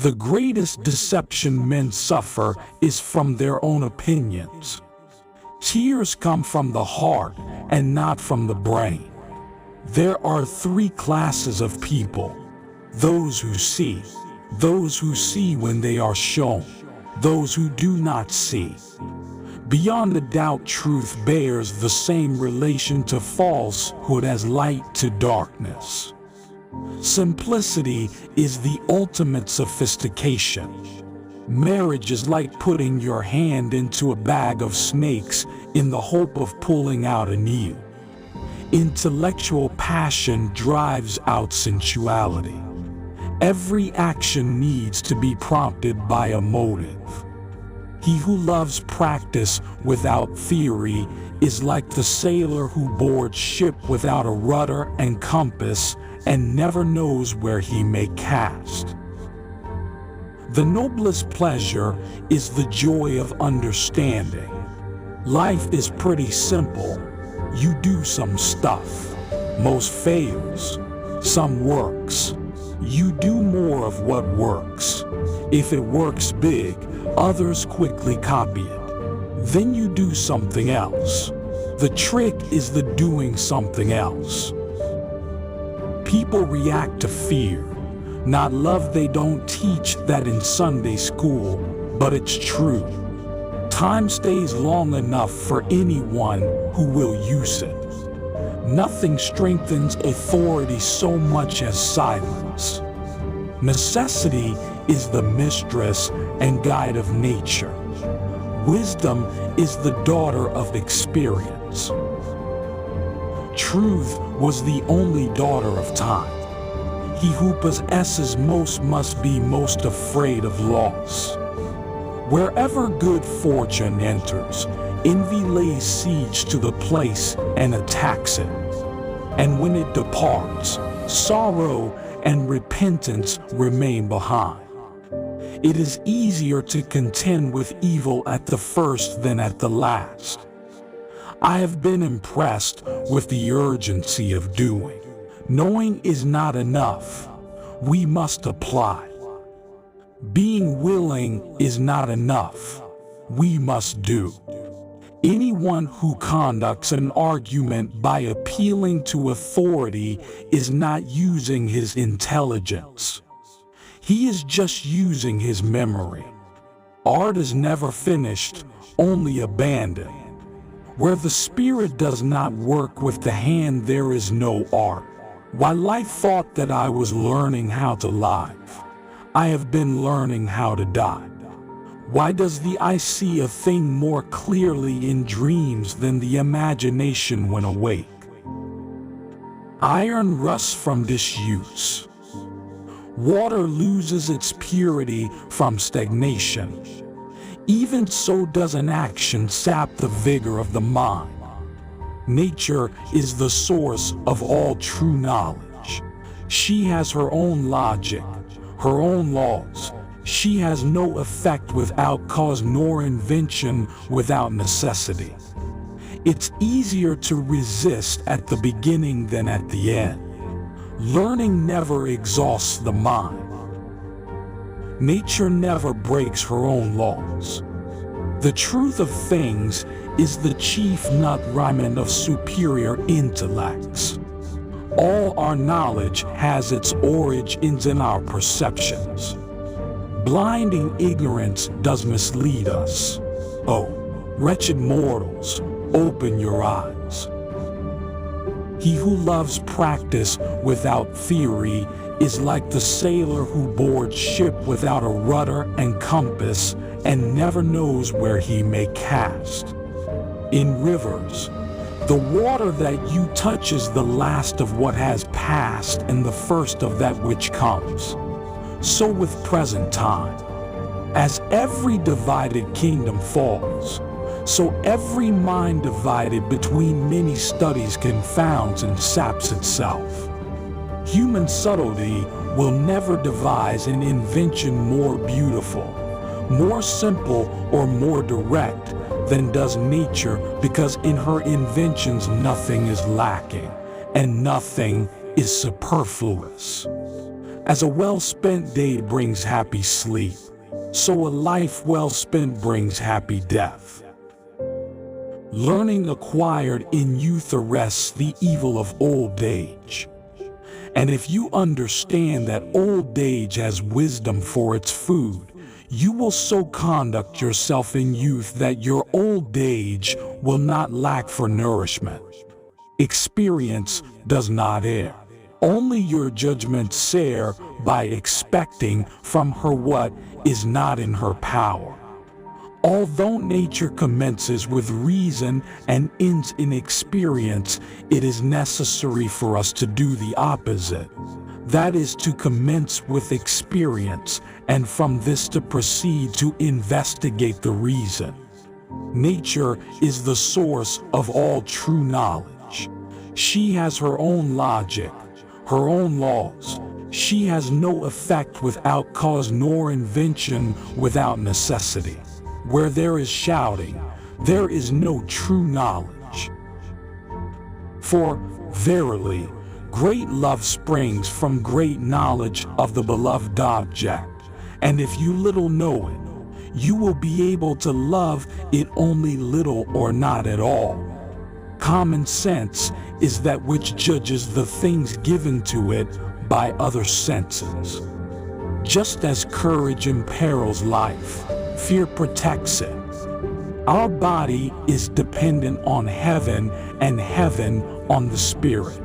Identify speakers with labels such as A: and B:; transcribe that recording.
A: The greatest deception men suffer is from their own opinions. Tears come from the heart and not from the brain. There are three classes of people: those who see when they are shown, those who do not see. Beyond a doubt, truth bears the same relation to falsehood as light to darkness. Simplicity is the ultimate sophistication. Marriage is like putting your hand into a bag of snakes in the hope of pulling out an eel. Intellectual passion drives out sensuality. Every action needs to be prompted by a motive. He who loves practice without theory is like the sailor who boards ship without a rudder and compass and never knows where he may cast. The noblest pleasure is the joy of understanding. Life is pretty simple. You do some stuff. Most fails. Some works. You do more of what works. If it works big, others quickly copy it. Then you do something else. The trick is the doing something else. People react to fear, not love. They don't teach that in Sunday school, but it's true. Time stays long enough for anyone who will use it. Nothing strengthens authority so much as silence. Necessity is the mistress and guide of nature. Wisdom is the daughter of experience. Truth was the only daughter of time. He who possesses most must be most afraid of loss. Wherever good fortune enters, envy lays siege to the place and attacks it. And when it departs, sorrow and repentance remain behind. It is easier to contend with evil at the first than at the last. I have been impressed with the urgency of doing. Knowing is not enough. We must apply. Being willing is not enough. We must do. Anyone who conducts an argument by appealing to authority is not using his intelligence. He is just using his memory. Art is never finished, only abandoned. Where the spirit does not work with the hand, there is no art. While I thought that I was learning how to live, I have been learning how to die. Why does the eye see a thing more clearly in dreams than the imagination when awake? Iron rusts from disuse. Water loses its purity from stagnation. Even so does an action sap the vigor of the mind. Nature is the source of all true knowledge. She has her own logic, her own laws. She has no effect without cause, nor invention without necessity. It's easier to resist at the beginning than at the end. Learning never exhausts the mind. Nature never breaks her own laws. The truth of things is the chief nut-rhymen of superior intellects. All our knowledge has its origins in our perceptions. Blinding ignorance does mislead us. Oh, wretched mortals, open your eyes. He who loves practice without theory is like the sailor who boards ship without a rudder and compass and never knows where he may cast. In rivers, the water that you touch is the last of what has passed and the first of that which comes. So with present time, as every divided kingdom falls, so every mind divided between many studies confounds and saps itself. Human subtlety will never devise an invention more beautiful, more simple, or more direct than does nature, because in her inventions nothing is lacking and nothing is superfluous. As a well-spent day brings happy sleep, so a life well spent brings happy death. Learning acquired in youth arrests the evil of old age. And if you understand that old age has wisdom for its food, you will so conduct yourself in youth that your old age will not lack for nourishment. Experience does not err. Only your judgments err by expecting from her what is not in her power. Although nature commences with reason and ends in experience, it is necessary for us to do the opposite. That is, to commence with experience, and from this to proceed to investigate the reason. Nature is the source of all true knowledge. She has her own logic, her own laws. She has no effect without cause, nor invention without necessity. Where there is shouting, there is no true knowledge. For, verily, great love springs from great knowledge of the beloved object, and if you little know it, you will be able to love it only little or not at all. Common sense is that which judges the things given to it by other senses. Just as courage imperils life, fear protects it. Our body is dependent on heaven and heaven on the spirit.